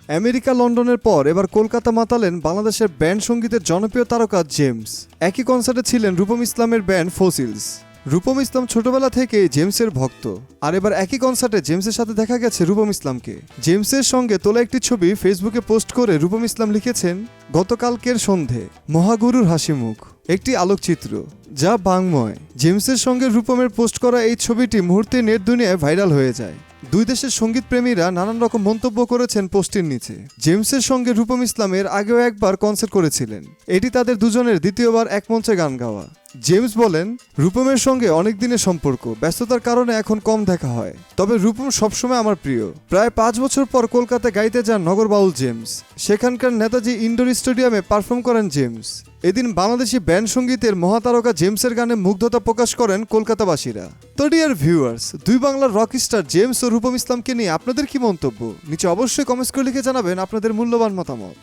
America লন্ডনের পর এবার কলকাতা মাতালেন বাংলাদেশের ব্যান্ড সঙ্গীতের জনপ্রিয় তারকা জেমস। একই কনসার্টে ছিলেন রূপম ইসলামের ব্যান্ড ফসিলস। রূপম ইসলাম ছোটবেলা থেকেই জেমসের ভক্ত, আর এবার একই কনসার্টে জেমসের সাথে দেখা গেছে রূপম ইসলামকে। জেমসের সঙ্গে তোলা একটি ছবি ফেসবুকে পোস্ট করে রূপম ইসলাম লিখেছেন, গতকালকের সন্ধে মহাগুরুর হাসিমুখ, একটি আলোকচিত্র যা বাংময়। জেমসের সঙ্গে রূপমের পোস্ট করা এই ছবিটি মুহূর্তে নেট দুনিয়ায় ভাইরাল হয়ে যায়। দুই দেশের সঙ্গীত প্রেমীরা নানান রকম মন্তব্য করেছেন পোস্টের নিচে। জেমসের সঙ্গে রূপম ইসলামের আগেও একবার কনসার্ট করেছিলেন, এটি তাদের দুজনের দ্বিতীয়বার এক মঞ্চে গান গাওয়া। জেমস বলেন, রূপমের সঙ্গে অনেক দিনের সম্পর্ক, ব্যস্ততার কারণে এখন কম দেখা হয়, তবে রূপম সবসময় আমার প্রিয়। প্রায় 5 বছর পর কলকাতায় গাইতে যান নগর বাউল জেমস। সেখানকার নেতাজি ইনডোর স্টেডিয়ামে পারফর্ম করেন জেমস। এদিন বাংলাদেশি ব্যান্ড সঙ্গীতের মহাতারকা জেমসের গানে মুগ্ধতা প্রকাশ করেন কলকাতাবাসীরা। তো ডিয়ার ভিউয়ার্স, দুই বাংলার রক স্টার জেমস ও রূপম ইসলামকে নিয়ে আপনাদের কি মন্তব্য? নিচে অবশ্যই কমেন্টস করে লিখে জানাবেন আপনাদের মূল্যবান মতামত।